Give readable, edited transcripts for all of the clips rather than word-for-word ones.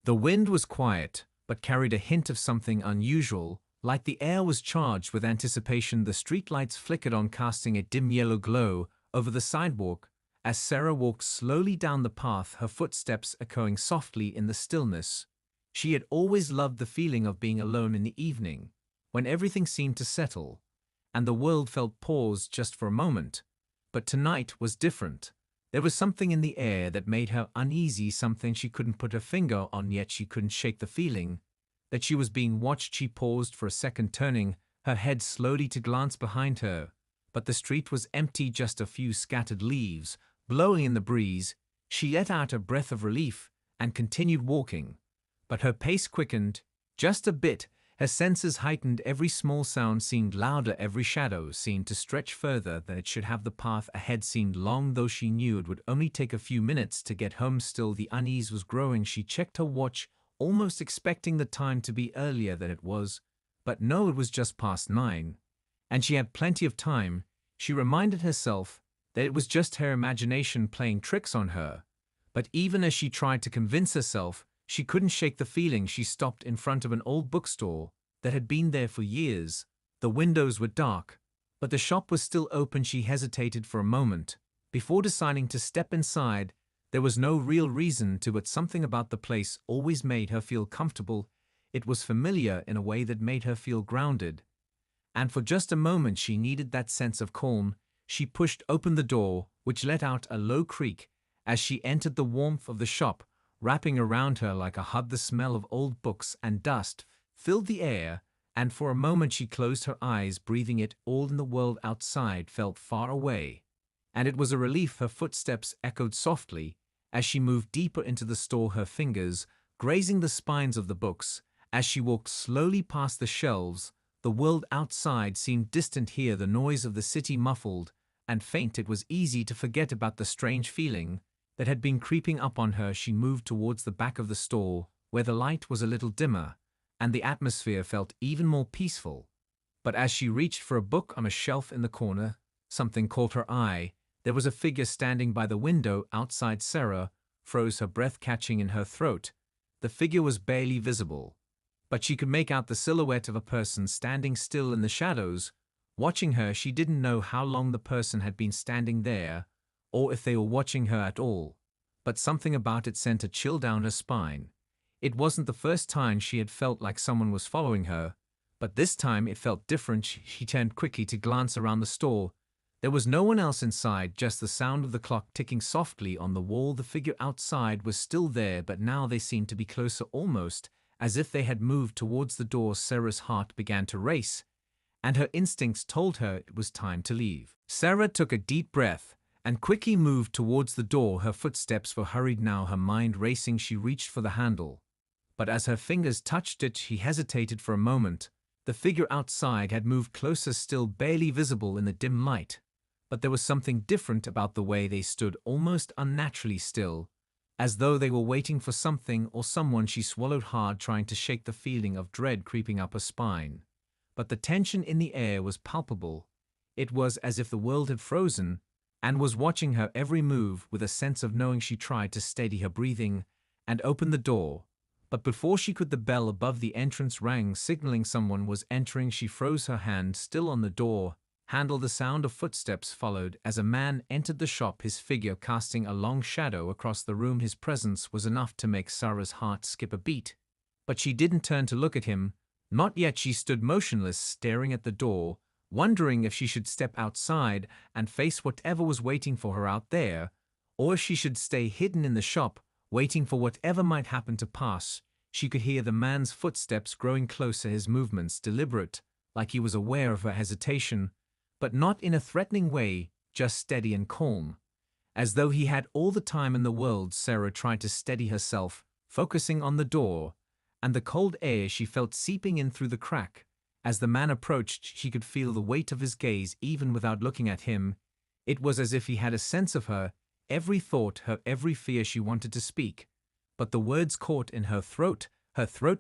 The wind was quiet, but carried a hint of something unusual, like the air was charged with anticipation. The streetlights flickered on, casting a dim yellow glow over the sidewalk as Sarah walked slowly down the path, her footsteps echoing softly in the stillness. She had always loved the feeling of being alone in the evening, when everything seemed to settle, and the world felt paused just for a moment. But tonight was different. There was something in the air that made her uneasy, something she couldn't put her finger on, yet she couldn't shake the feeling that she was being watched. She paused for a second, turning her head slowly to glance behind her, but the street was empty, just a few scattered leaves blowing in the breeze. She let out a breath of relief and continued walking, but her pace quickened just a bit. Her senses heightened. Every small sound seemed louder, every shadow seemed to stretch further than it should have. The path ahead seemed long, though she knew it would only take a few minutes to get home. Still, the unease was growing. She checked her watch, almost expecting the time to be earlier than it was. But no, it was just past 9, and she had plenty of time. She reminded herself that it was just her imagination playing tricks on her. But even as she tried to convince herself, she couldn't shake the feeling. She stopped in front of an old bookstore that had been there for years. The windows were dark, but the shop was still open. She hesitated for a moment before deciding to step inside. There was no real reason to, but something about the place always made her feel comfortable. It was familiar in a way that made her feel grounded. And for just a moment she needed that sense of calm. She pushed open the door, which let out a low creak as she entered. The warmth of the shop wrapping around her like a hug. The smell of old books and dust filled the air, and for a moment she closed her eyes, breathing it all in. The world outside felt far away, and it was a relief. Her footsteps echoed softly as she moved deeper into the store, her fingers grazing the spines of the books. As she walked slowly past the shelves, the world outside seemed distant here, the noise of the city muffled and faint. It was easy to forget about the strange feeling that had been creeping up on her. She moved towards the back of the store, where the light was a little dimmer, and the atmosphere felt even more peaceful. But as she reached for a book on a shelf in the corner, something caught her eye. There was a figure standing by the window outside. Sarah froze, her breath catching in her throat. The figure was barely visible, but she could make out the silhouette of a person standing still in the shadows, watching her. She didn't know how long the person had been standing there, or if they were watching her at all, but something about it sent a chill down her spine. It wasn't the first time she had felt like someone was following her, but this time it felt different. She turned quickly to glance around the store. There was no one else inside, just the sound of the clock ticking softly on the wall. The figure outside was still there, but now they seemed to be closer, almost as if they had moved towards the door. Sarah's heart began to race, and her instincts told her it was time to leave. Sarah took a deep breath and quickly moved towards the door. Her footsteps were hurried now, her mind racing. She reached for the handle, but as her fingers touched it, she hesitated for a moment. The figure outside had moved closer, still barely visible in the dim light, but there was something different about the way they stood, almost unnaturally still, as though they were waiting for something or someone. She swallowed hard, trying to shake the feeling of dread creeping up her spine. But the tension in the air was palpable. It was as if the world had frozen and was watching her every move with a sense of knowing. She tried to steady her breathing and open the door, but before she could, the bell above the entrance rang, signaling someone was entering. She froze, her hand still on the door handle. The sound of footsteps followed as a man entered the shop, his figure casting a long shadow across the room. His presence was enough to make Sarah's heart skip a beat, but she didn't turn to look at him. Not yet. She stood motionless, staring at the door, wondering if she should step outside and face whatever was waiting for her out there, or if she should stay hidden in the shop, waiting for whatever might happen to pass. She could hear the man's footsteps growing closer, his movements deliberate, like he was aware of her hesitation, but not in a threatening way, just steady and calm, as though he had all the time in the world. Sarah tried to steady herself, focusing on the door and the cold air she felt seeping in through the crack. As the man approached, she could feel the weight of his gaze even without looking at him. It was as if he had a sense of her every thought, her every fear. She wanted to speak, but the words caught in her throat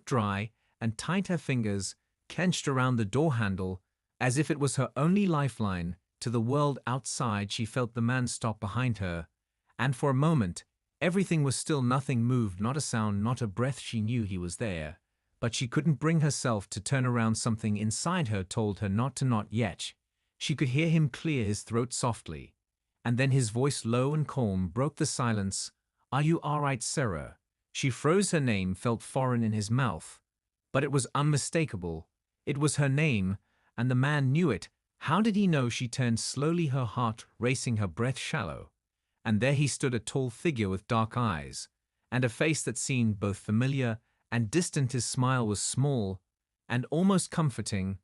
dry and tight, her fingers clenched around the door handle, as if it was her only lifeline to the world outside. She felt the man stop behind her, and for a moment Everything was still, nothing moved, not a sound, not a breath. She knew he was there, but she couldn't bring herself to turn around. Something inside her told her not to, not yet. She could hear him clear his throat softly. And then his voice, low and calm, broke the silence. "Are you all right, Sarah?" She froze. Her name felt foreign in his mouth, but it was unmistakable. It was her name, and the man knew it. How did he know? She turned slowly, her heart racing, her breath shallow. And there he stood, a tall figure with dark eyes, and a face that seemed both familiar and distant. His smile was small and almost comforting,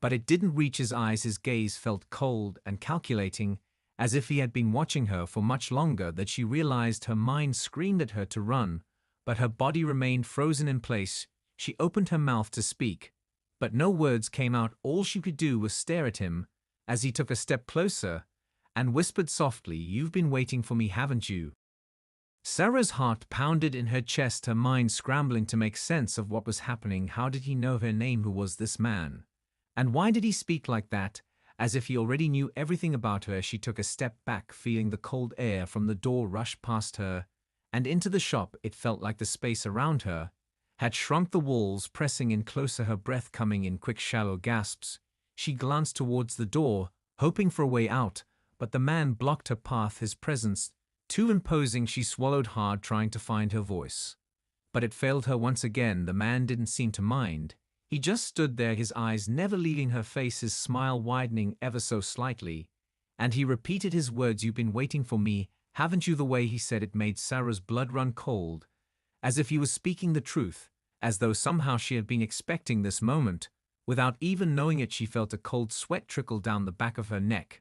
but it didn't reach his eyes. His gaze felt cold and calculating, as if he had been watching her for much longer. That she realized her mind screamed at her to run, but her body remained frozen in place. She opened her mouth to speak, but no words came out. All she could do was stare at him as he took a step closer and whispered softly, "You've been waiting for me, haven't you?" Sarah's heart pounded in her chest, her mind scrambling to make sense of what was happening. How did he know her name? Who was this man? And why did he speak like that, as if he already knew everything about her? She took a step back, feeling the cold air from the door rush past her and into the shop. It felt like the space around her had shrunk, the walls pressing in closer, her breath coming in quick, shallow gasps. She glanced towards the door, hoping for a way out, but the man blocked her path, his presence too imposing. She swallowed hard, trying to find her voice. But it failed her once again. The man didn't seem to mind. He just stood there, his eyes never leaving her face, his smile widening ever so slightly. And he repeated his words, "You've been waiting for me, haven't you?" The way he said it made Sarah's blood run cold, as if he was speaking the truth, as though somehow she had been expecting this moment. Without even knowing it, she felt a cold sweat trickle down the back of her neck,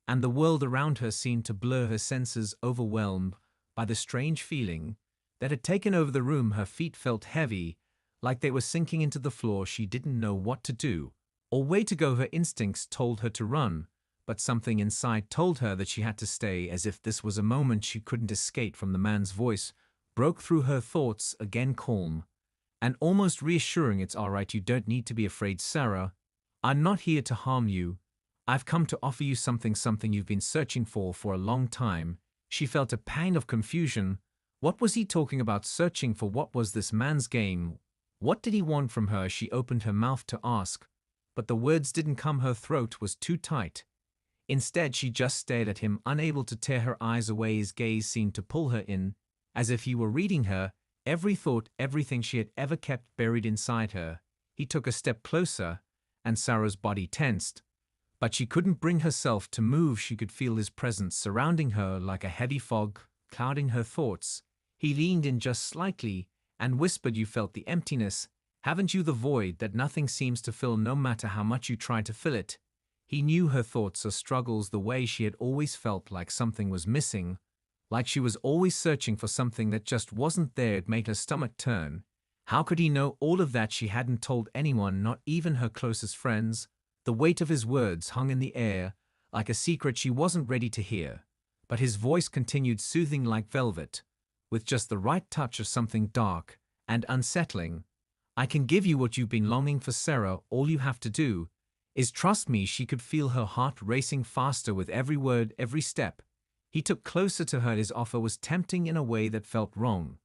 and the world around her seemed to blur, her senses overwhelmed by the strange feeling that had taken over the room. Her feet felt heavy, like they were sinking into the floor. She didn't know what to do or where to go. Her instincts told her to run, but something inside told her that she had to stay, as if this was a moment she couldn't escape from. The man's voice broke through her thoughts, again calm and almost reassuring. "It's all right, you don't need to be afraid, Sarah. I'm not here to harm you. I've come to offer you something you've been searching for a long time." She felt a pang of confusion. What was he talking about? Searching for what? Was this man's game? What did he want from her? She opened her mouth to ask, but the words didn't come. Her throat was too tight. Instead, she just stared at him, unable to tear her eyes away. His gaze seemed to pull her in, as if he were reading her every thought, everything she had ever kept buried inside her. He took a step closer, and Sarah's body tensed, but she couldn't bring herself to move. She could feel his presence surrounding her like a heavy fog, clouding her thoughts. He leaned in just slightly and whispered, "You felt the emptiness, haven't you? The void that nothing seems to fill, no matter how much you try to fill it." He knew her thoughts, her struggles, the way she had always felt like something was missing, like she was always searching for something that just wasn't there. It made her stomach turn. How could he know all of that? She hadn't told anyone, not even her closest friends. The weight of his words hung in the air, like a secret she wasn't ready to hear. But his voice continued, soothing like velvet, with just the right touch of something dark and unsettling. "I can give you what you've been longing for, Sarah. All you have to do is trust me." She could feel her heart racing faster with every word, every step. He took closer to her. His offer was tempting in a way that felt wrong,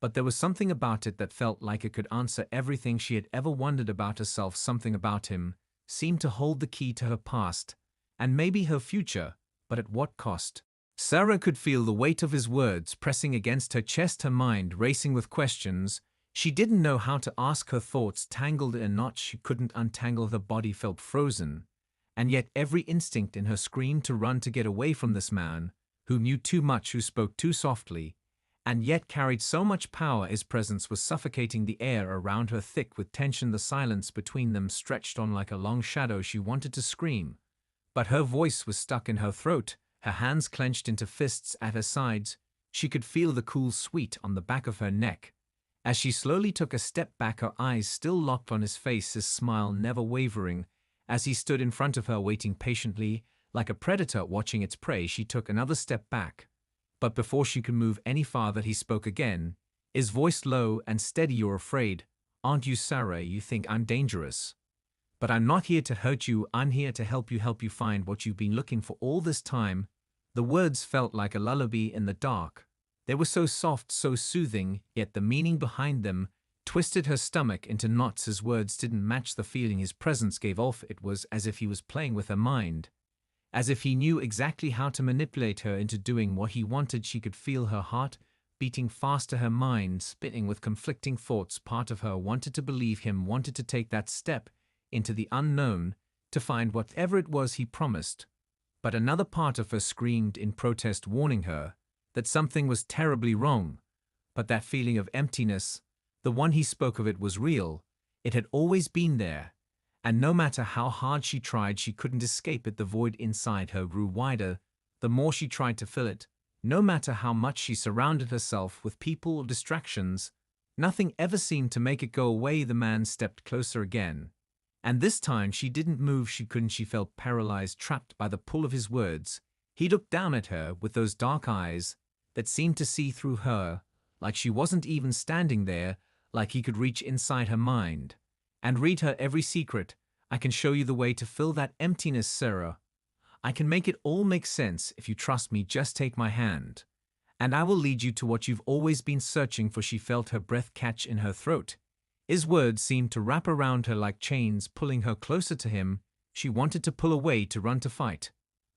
but there was something about it that felt like it could answer everything she had ever wondered about herself. Something about him seemed to hold the key to her past and maybe her future, but at what cost? Sarah could feel the weight of his words pressing against her chest, her mind racing with questions. She didn't know how to ask, her thoughts tangled in knots she couldn't untangle. Her body felt frozen, and yet every instinct in her screamed to run, to get away from this man who knew too much, who spoke too softly, and yet carried so much power. His presence was suffocating, the air around her thick with tension. The silence between them stretched on like a long shadow. She wanted to scream, but her voice was stuck in her throat, her hands clenched into fists at her sides. She could feel the cool sweat on the back of her neck. As she slowly took a step back, her eyes still locked on his face, his smile never wavering. As he stood in front of her, waiting patiently, like a predator watching its prey, she took another step back. But before she could move any farther, he spoke again, his voice low and steady. "You're afraid, aren't you, Sarah? You think I'm dangerous. But I'm not here to hurt you. I'm here to help you find what you've been looking for all this time." The words felt like a lullaby in the dark, They were so soft, so soothing, yet the meaning behind them twisted her stomach into knots. His words didn't match the feeling his presence gave off. It was as if he was playing with her mind, as if he knew exactly how to manipulate her into doing what he wanted. She could feel her heart beating faster, her mind spinning with conflicting thoughts. Part of her wanted to believe him, wanted to take that step into the unknown to find whatever it was he promised. But another part of her screamed in protest, warning her that something was terribly wrong. But that feeling of emptiness, the one he spoke of, it was real. It had always been there. And no matter how hard she tried, she couldn't escape it. The void inside her grew wider the more she tried to fill it. No matter how much she surrounded herself with people or distractions, nothing ever seemed to make it go away. The man stepped closer again. And this time she didn't move. She couldn't. She felt paralyzed, trapped by the pull of his words. He looked down at her with those dark eyes that seemed to see through her, like she wasn't even standing there, like he could reach inside her mind and read her every secret. I can show you the way to fill that emptiness, Sarah. I can make it all make sense if you trust me. Just take my hand, and I will lead you to what you've always been searching for. She felt her breath catch in her throat. His words seemed to wrap around her like chains, pulling her closer to him. She wanted to pull away, to run, to fight,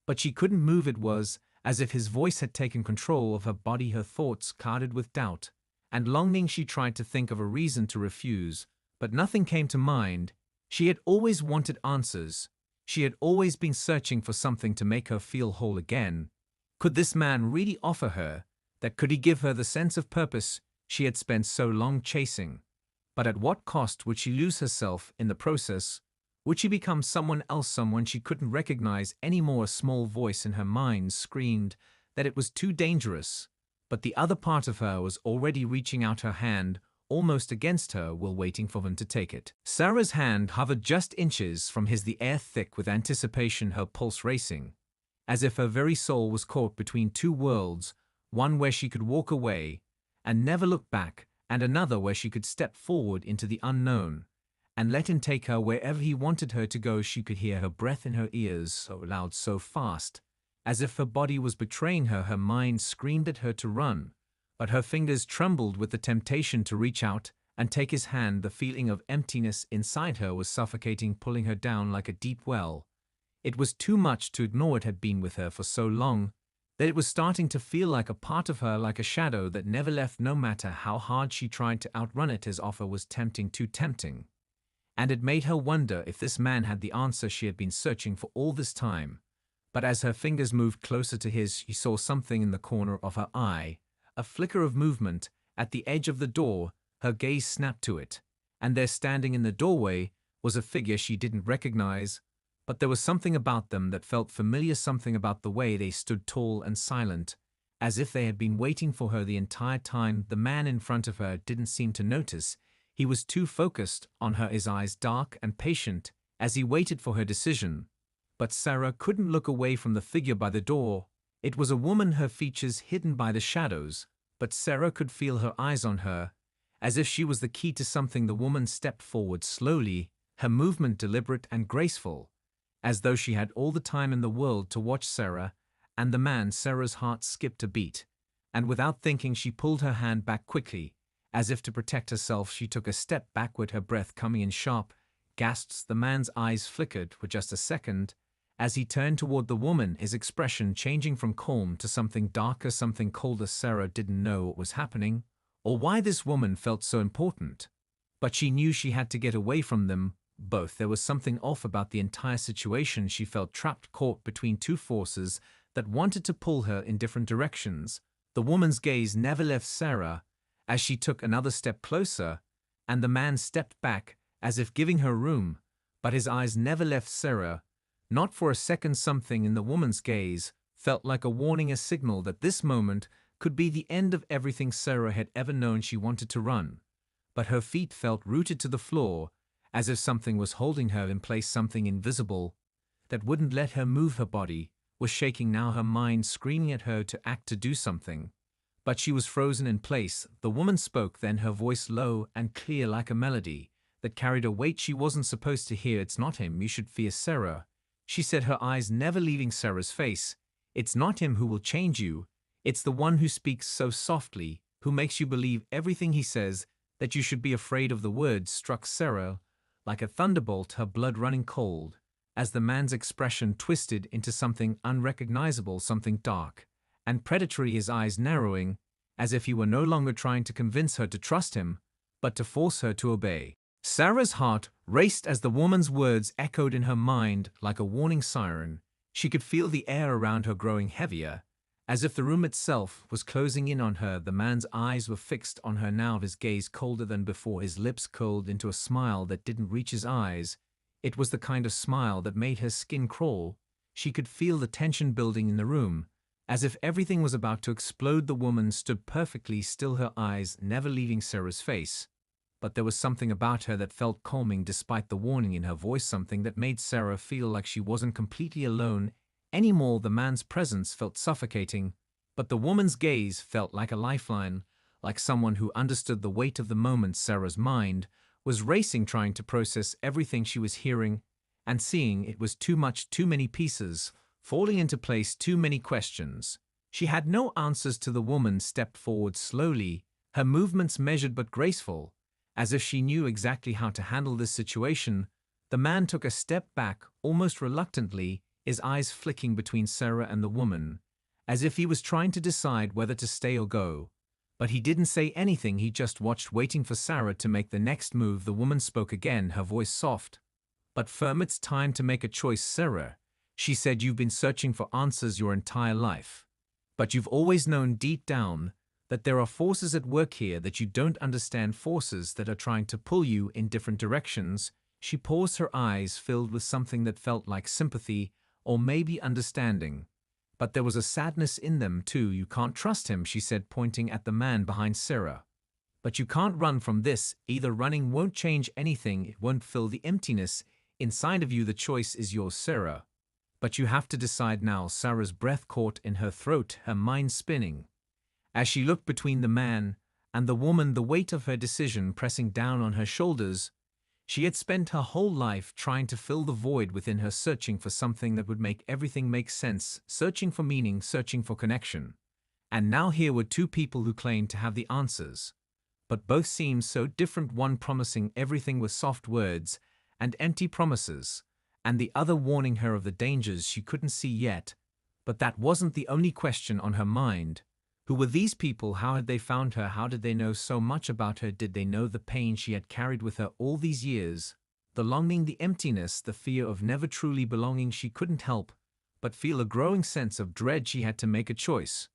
but she couldn't move. It was as if his voice had taken control of her body, her thoughts clouded with doubt and longing. She tried to think of a reason to refuse, but nothing came to mind. She had always wanted answers. She had always been searching for something to make her feel whole again. Could this man really offer her that? Could he give her the sense of purpose she had spent so long chasing? But at what cost? Would she lose herself in the process? Would she become someone else, someone she couldn't recognize anymore? A small voice in her mind screamed that it was too dangerous, but the other part of her was already reaching out, her hand almost against her, while waiting for him to take it. Sarah's hand hovered just inches from his, the air thick with anticipation, her pulse racing, as if her very soul was caught between two worlds, one where she could walk away and never look back, and another where she could step forward into the unknown and let him take her wherever he wanted her to go. She could hear her breath in her ears, so loud, so fast, as if her body was betraying her. Her mind screamed at her to run, but her fingers trembled with the temptation to reach out and take his hand. The feeling of emptiness inside her was suffocating, pulling her down like a deep well. It was too much to ignore. It had been with her for so long that it was starting to feel like a part of her, like a shadow that never left. No matter how hard she tried to outrun it, his offer was tempting, too tempting. And it made her wonder if this man had the answer she had been searching for all this time. But as her fingers moved closer to his, she saw something in the corner of her eye, a flicker of movement at the edge of the door. Her gaze snapped to it, and there, standing in the doorway, was a figure she didn't recognize, but there was something about them that felt familiar, something about the way they stood, tall and silent, as if they had been waiting for her the entire time. The man in front of her didn't seem to notice. He was too focused on her, his eyes dark and patient as he waited for her decision. But Sarah couldn't look away from the figure by the door. It was a woman, her features hidden by the shadows, but Sarah could feel her eyes on her, as if she was the key to something. The woman stepped forward slowly, her movement deliberate and graceful, as though she had all the time in the world to watch Sarah and the man. Sarah's heart skipped a beat, and without thinking she pulled her hand back quickly. As if to protect herself, she took a step backward, her breath coming in sharp gasps. The man's eyes flickered for just a second as he turned toward the woman, his expression changing from calm to something darker, something colder. Sarah didn't know what was happening or why this woman felt so important, but she knew she had to get away from them both. There was something off about the entire situation. She felt trapped, caught between two forces that wanted to pull her in different directions. The woman's gaze never left Sarah as she took another step closer, and the man stepped back as if giving her room, but his eyes never left Sarah. Not for a second. Something in the woman's gaze felt like a warning, a signal that this moment could be the end of everything Sarah had ever known. She wanted to run, but her feet felt rooted to the floor, as if something was holding her in place, something invisible that wouldn't let her move. Her body was shaking now, her mind screaming at her to act, to do something. But she was frozen in place. The woman spoke then, her voice low and clear like a melody that carried a weight she wasn't supposed to hear. "It's not him you should fear, Sarah," she said, her eyes never leaving Sarah's face. "It's not him who will change you. It's the one who speaks so softly, who makes you believe everything he says, that you should be afraid of. The words struck Sarah like a thunderbolt, her blood running cold, as the man's expression twisted into something unrecognizable, something dark and predatory, his eyes narrowing, as if he were no longer trying to convince her to trust him, but to force her to obey. Sarah's heart raced as the woman's words echoed in her mind like a warning siren. She could feel the air around her growing heavier, as if the room itself was closing in on her. The man's eyes were fixed on her now, his gaze colder than before, his lips curled into a smile that didn't reach his eyes. It was the kind of smile that made her skin crawl. She could feel the tension building in the room, as if everything was about to explode. The woman stood perfectly still, her eyes never leaving Sarah's face. But there was something about her that felt calming despite the warning in her voice, something that made Sarah feel like she wasn't completely alone anymore. The man's presence felt suffocating, but the woman's gaze felt like a lifeline, like someone who understood the weight of the moment. Sarah's mind was racing, trying to process everything she was hearing and seeing. It was too much, too many pieces falling into place, too many questions. She had no answers. The woman stepped forward slowly, her movements measured but graceful, as if she knew exactly how to handle this situation. The man took a step back, almost reluctantly, his eyes flicking between Sarah and the woman, as if he was trying to decide whether to stay or go. But he didn't say anything, he just watched, waiting for Sarah to make the next move. The woman spoke again, her voice soft but firm. "It's time to make a choice, Sarah," she said. "You've been searching for answers your entire life. But you've always known deep down that there are forces at work here that you don't understand, forces that are trying to pull you in different directions." She paused, her eyes filled with something that felt like sympathy or maybe understanding. But there was a sadness in them too. "You can't trust him," she said, pointing at the man behind Sarah. "But you can't run from this either. Running won't change anything, it won't fill the emptiness inside of you. The choice is yours, Sarah. But you have to decide now." Sarah's breath caught in her throat, her mind spinning. As she looked between the man and the woman, the weight of her decision pressing down on her shoulders. She had spent her whole life trying to fill the void within her, searching for something that would make everything make sense, searching for meaning, searching for connection. And now here were two people who claimed to have the answers. But both seemed so different, one promising everything with soft words and empty promises, and the other warning her of the dangers she couldn't see yet. But that wasn't the only question on her mind. Who were these people? How had they found her? How did they know so much about her? Did they know the pain she had carried with her all these years? The longing, the emptiness, the fear of never truly belonging. She couldn't help but feel a growing sense of dread. She had to make a choice.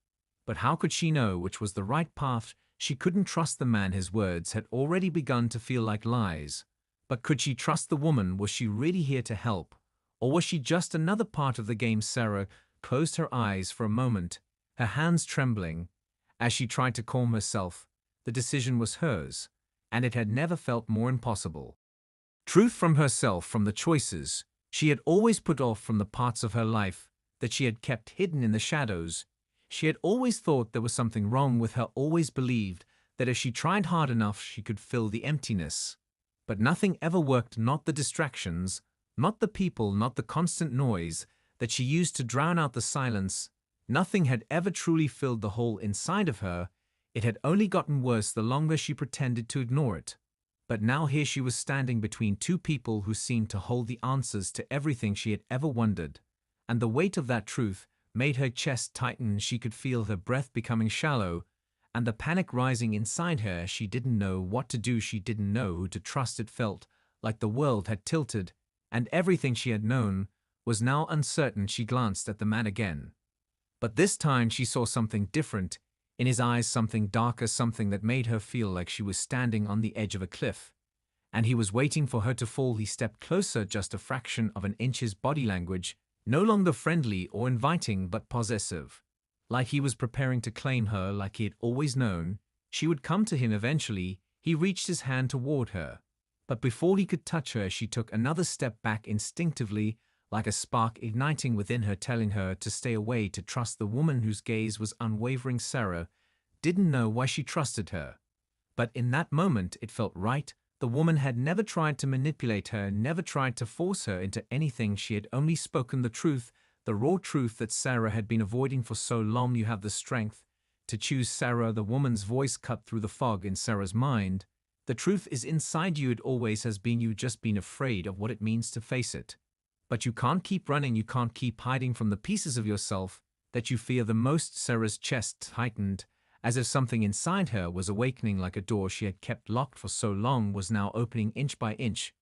But how could she know which was the right path? She couldn't trust the man. His words had already begun to feel like lies. But could she trust the woman? Was she really here to help? Or was she just another part of the game? Sarah closed her eyes for a moment, her hands trembling. As she tried to calm herself, the decision was hers, and it had never felt more impossible. Truth from herself, from the choices she had always put off, from the parts of her life that she had kept hidden in the shadows. She had always thought there was something wrong with her, always believed that if she tried hard enough she could fill the emptiness. But nothing ever worked, not the distractions, not the people, not the constant noise that she used to drown out the silence. Nothing had ever truly filled the hole inside of her. It had only gotten worse the longer she pretended to ignore it. But now here she was standing between two people who seemed to hold the answers to everything she had ever wondered. And the weight of that truth made her chest tighten. She could feel her breath becoming shallow, and the panic rising inside her. She didn't know what to do. She didn't know who to trust. It felt like the world had tilted, and everything she had known was now uncertain. She glanced at the man again. But this time she saw something different in his eyes, something darker, something that made her feel like she was standing on the edge of a cliff. And he was waiting for her to fall. He stepped closer, just a fraction of an inch, his body language no longer friendly or inviting but possessive. Like he was preparing to claim her, like he had always known she would come to him eventually. He reached his hand toward her. But before he could touch her, she took another step back instinctively, like a spark igniting within her, telling her to stay away, to trust the woman whose gaze was unwavering. Sarah didn't know why she trusted her. But in that moment it felt right. The woman had never tried to manipulate her, never tried to force her into anything. She had only spoken the truth, The raw truth that Sarah had been avoiding for so long. You have the strength to choose Sarah. The woman's voice cut through the fog in Sarah's mind. The truth is inside you. It always has been. You've just been afraid of what it means to face it. But you can't keep running. You can't keep hiding from the pieces of yourself that you fear the most. Sarah's chest tightened, as if something inside her was awakening, like a door she had kept locked for so long was now opening inch by inch.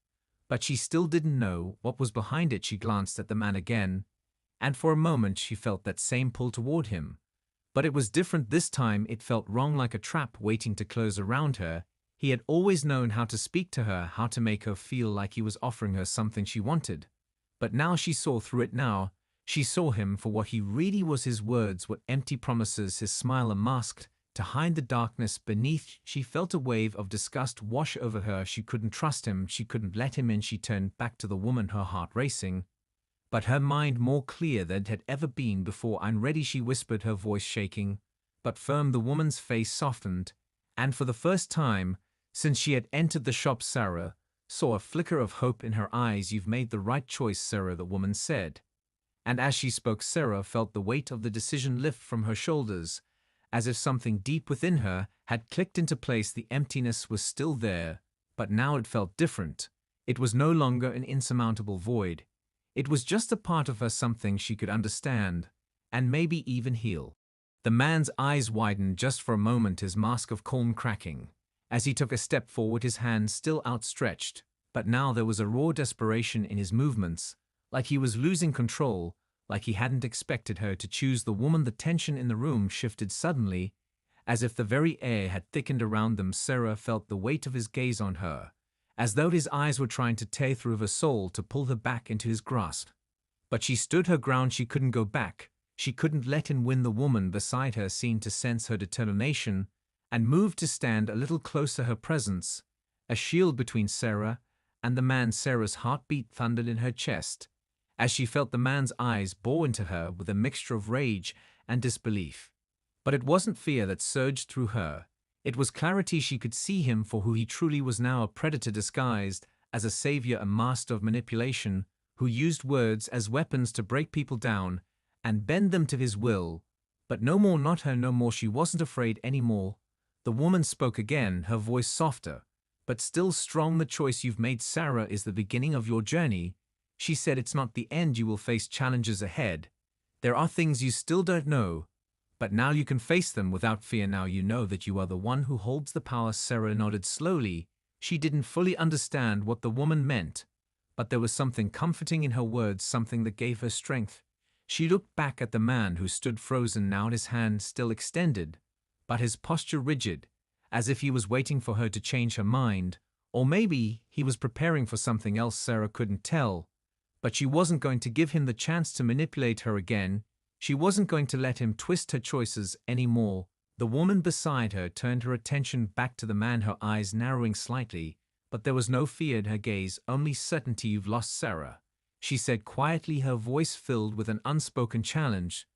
But she still didn't know what was behind it. She glanced at the man again, and for a moment she felt that same pull toward him. But it was different this time. It felt wrong, like a trap waiting to close around her. He had always known how to speak to her, how to make her feel like he was offering her something she wanted. But now she saw through it. Now she saw him for what he really was. His words were empty promises, his smile a mask to hide the darkness beneath. She felt a wave of disgust wash over her. She couldn't trust him. She couldn't let him in. She turned back to the woman, her heart racing, but her mind more clear than it had ever been before. "I'm ready," she whispered, her voice shaking but firm. The woman's face softened, and for the first time since she had entered the shop, Sarah saw a flicker of hope in her eyes. "You've made the right choice, Sarah," the woman said. And as she spoke, Sarah felt the weight of the decision lift from her shoulders, as if something deep within her had clicked into place. The emptiness was still there, but now it felt different. It was no longer an insurmountable void. It was just a part of her, something she could understand, and maybe even heal. The man's eyes widened just for a moment, his mask of calm cracking, as he took a step forward, his hand still outstretched. But now there was a raw desperation in his movements, like he was losing control, like he hadn't expected her to choose the woman. The tension in the room shifted suddenly, as if the very air had thickened around them. Sarah felt the weight of his gaze on her, as though his eyes were trying to tear through her soul, to pull her back into his grasp. But she stood her ground. She couldn't go back. She couldn't let him win. The woman beside her seemed to sense her determination and moved to stand a little closer, her presence a shield between Sarah and the man. Sarah's heartbeat thundered in her chest as she felt the man's eyes bore into her with a mixture of rage and disbelief. But it wasn't fear that surged through her. It was clarity. She could see him for who he truly was now, a predator disguised as a savior, a master of manipulation who used words as weapons to break people down and bend them to his will. But no more, not her, no more. She wasn't afraid anymore. The woman spoke again, her voice softer, but still strong. "The choice you've made, Sarah, is the beginning of your journey," she said. "It's not the end. You will face challenges ahead. There are things you still don't know, but now you can face them without fear. Now you know that you are the one who holds the power." Sarah nodded slowly. She didn't fully understand what the woman meant, but there was something comforting in her words, something that gave her strength. She looked back at the man who stood frozen now, his hand still extended, but his posture rigid, as if he was waiting for her to change her mind, or maybe he was preparing for something else. Sarah couldn't tell, but she wasn't going to give him the chance to manipulate her again. She wasn't going to let him twist her choices anymore. The woman beside her turned her attention back to the man, her eyes narrowing slightly, but there was no fear in her gaze, only certainty. "You've lost, Sarah," she said quietly, her voice filled with an unspoken challenge.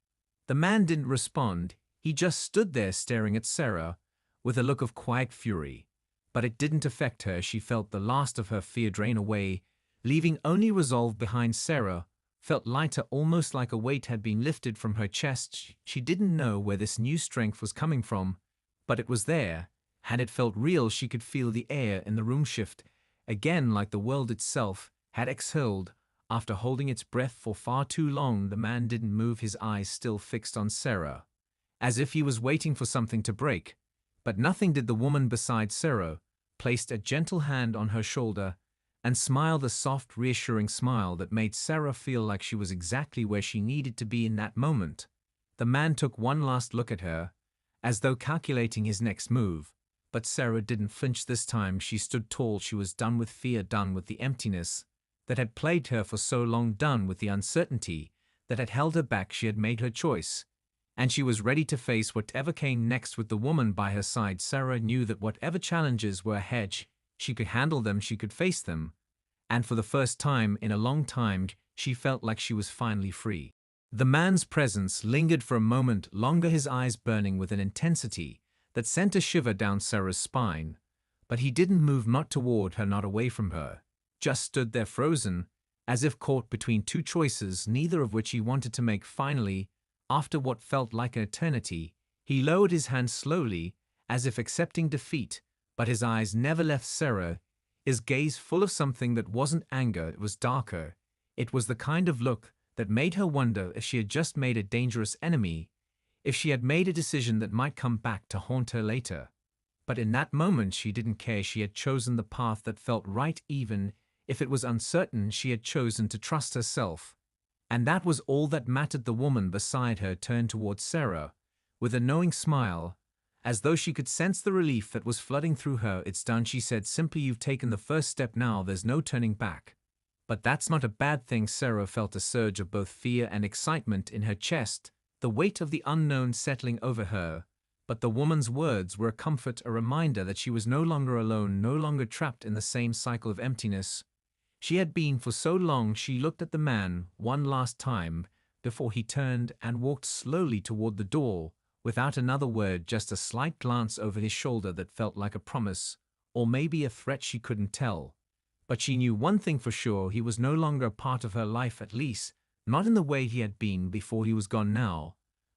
The man didn't respond. He just stood there staring at Sarah with a look of quiet fury. But it didn't affect her. She felt the last of her fear drain away, leaving only resolve behind. Sarah felt lighter, almost like a weight had been lifted from her chest. She didn't know where this new strength was coming from, but it was there, and it felt real. She could feel the air in the room shift again, like the world itself had exhaled after holding its breath for far too long. The man didn't move, his eyes still fixed on Sarah, as if he was waiting for something to break. But nothing did. The woman beside Sarah placed a gentle hand on her shoulder and smiled, a soft, reassuring smile that made Sarah feel like she was exactly where she needed to be in that moment. The man took one last look at her, as though calculating his next move, but Sarah didn't flinch this time. She stood tall. She was done with fear, done with the emptiness that had plagued her for so long, done with the uncertainty that had held her back. She had made her choice, and she was ready to face whatever came next. With the woman by her side, Sarah knew that whatever challenges were ahead, she could handle them, she could face them, and for the first time in a long time, she felt like she was finally free. The man's presence lingered for a moment longer, his eyes burning with an intensity that sent a shiver down Sarah's spine, but he didn't move, not toward her, not away from her, just stood there frozen, as if caught between two choices, neither of which he wanted to make. Finally, after what felt like an eternity, he lowered his hand slowly, as if accepting defeat, but his eyes never left Sarah, his gaze full of something that wasn't anger. It was darker. It was the kind of look that made her wonder if she had just made a dangerous enemy, if she had made a decision that might come back to haunt her later. But in that moment she didn't care. She had chosen the path that felt right, even if it was uncertain. She had chosen to trust herself. And that was all that mattered. The woman beside her turned towards Sarah, with a knowing smile, as though she could sense the relief that was flooding through her. "It's done," she said simply. "You've taken the first step now. There's no turning back." But that's not a bad thing. Sarah felt a surge of both fear and excitement in her chest, the weight of the unknown settling over her. But the woman's words were a comfort, a reminder that she was no longer alone, no longer trapped in the same cycle of emptiness she had been for so long. She looked at the man one last time before he turned and walked slowly toward the door, without another word, just a slight glance over his shoulder that felt like a promise, or maybe a threat. She couldn't tell. But she knew one thing for sure: he was no longer a part of her life, at least not in the way he had been before. He was gone now.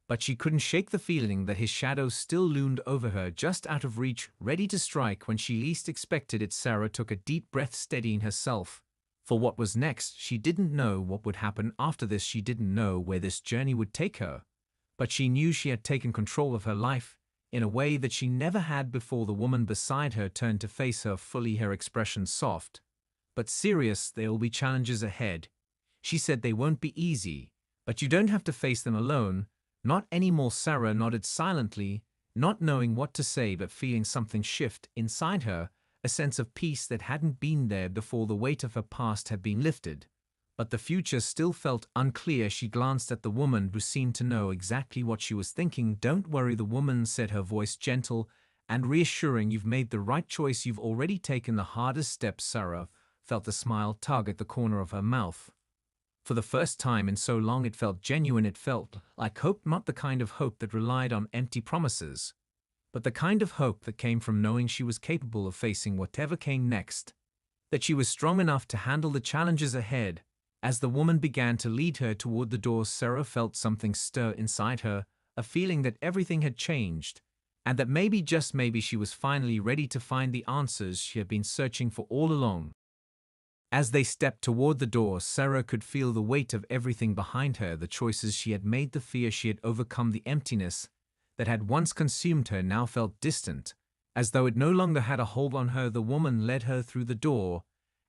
But she couldn't shake the feeling that his shadow still loomed over her, just out of reach, ready to strike when she least expected it. Sarah took a deep breath, steadying herself for what was next. She didn't know what would happen after this. She didn't know where this journey would take her. But she knew she had taken control of her life in a way that she never had before. The woman beside her turned to face her fully, her expression soft but serious. "There will be challenges ahead," she said. "They won't be easy, but you don't have to face them alone." "Not anymore." Sarah nodded silently, not knowing what to say but feeling something shift inside her, a sense of peace that hadn't been there before. The weight of her past had been lifted, but the future still felt unclear. She glanced at the woman, who seemed to know exactly what she was thinking. "Don't worry," the woman said, her voice gentle and reassuring. "You've made the right choice. You've already taken the hardest steps." Sarah felt a smile tug at the corner of her mouth. For the first time in so long, it felt genuine. It felt like hope, not the kind of hope that relied on empty promises, but the kind of hope that came from knowing she was capable of facing whatever came next, that she was strong enough to handle the challenges ahead. As the woman began to lead her toward the door, Sarah felt something stir inside her, a feeling that everything had changed, and that maybe, just maybe, she was finally ready to find the answers she had been searching for all along. As they stepped toward the door, Sarah could feel the weight of everything behind her: the choices she had made, the fear she had overcome, the emptiness that had once consumed her now felt distant, as though it no longer had a hold on her. The woman led her through the door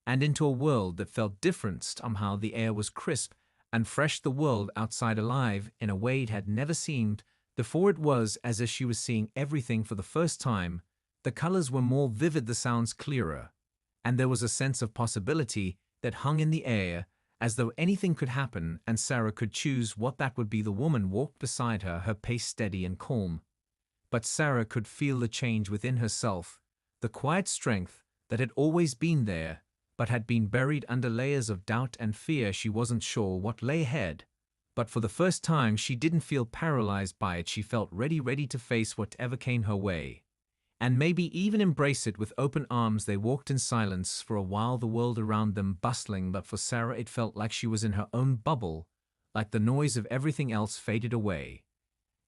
and into a world that felt different. Somehow the air was crisp and fresh, the world outside alive in a way it had never seemed before. It was as if she was seeing everything for the first time. The colors were more vivid, the sounds clearer, and there was a sense of possibility that hung in the air, as though anything could happen and Sarah could choose what that would be. The woman walked beside her, her pace steady and calm. But Sarah could feel the change within herself, the quiet strength that had always been there, but had been buried under layers of doubt and fear. She wasn't sure what lay ahead, but for the first time she didn't feel paralyzed by it. She felt ready to face whatever came her way, and maybe even embrace it with open arms. They walked in silence for a while, the world around them bustling, but for Sarah it felt like she was in her own bubble, like the noise of everything else faded away.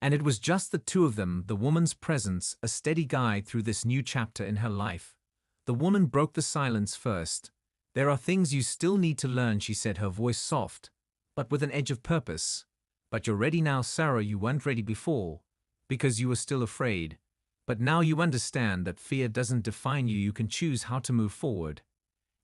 And it was just the two of them, the woman's presence, a steady guide through this new chapter in her life. The woman broke the silence first. "There are things you still need to learn," she said, her voice soft, but with an edge of purpose. "But you're ready now." "Sarah, you weren't ready before, because you were still afraid. But now you understand that fear doesn't define you. You can choose how to move forward.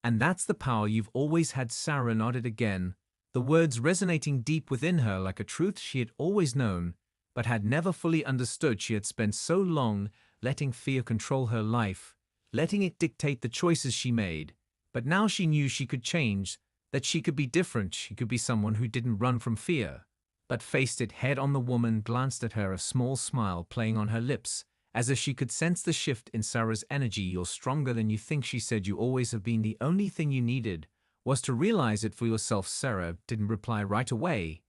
And that's the power you've always had." Sarah nodded again, the words resonating deep within her like a truth she had always known, but had never fully understood. She had spent so long letting fear control her life, letting it dictate the choices she made. But now she knew she could change, that she could be different. She could be someone who didn't run from fear, but faced it head on. The woman glanced at her, a small smile playing on her lips, as if she could sense the shift in Sarah's energy. "You're stronger than you think," she said. "You always have been. The only thing you needed was to realize it for yourself." Sarah didn't reply right away.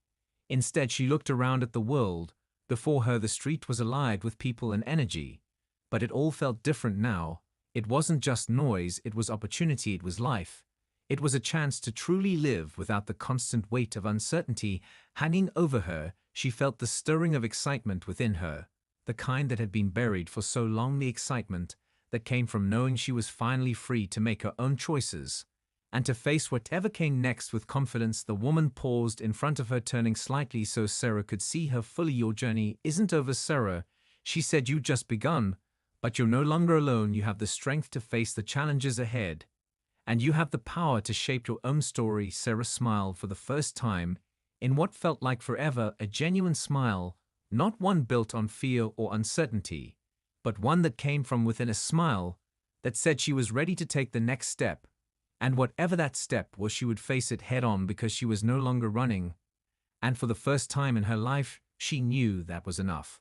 Instead, she looked around at the world. Before her, the street was alive with people and energy. But it all felt different now. It wasn't just noise, it was opportunity, it was life. It was a chance to truly live without the constant weight of uncertainty hanging over her. She felt the stirring of excitement within her, the kind that had been buried for so long, the excitement that came from knowing she was finally free to make her own choices and to face whatever came next with confidence. The woman paused in front of her, turning slightly so Sarah could see her fully. "Your journey isn't over, Sarah," she said. "You just begun, but you're no longer alone. You have the strength to face the challenges ahead, and you have the power to shape your own story." Sarah smiled for the first time in what felt like forever, a genuine smile, not one built on fear or uncertainty, but one that came from within, a smile that said she was ready to take the next step. And whatever that step was, she would face it head on because she was no longer running. And for the first time in her life, she knew that was enough.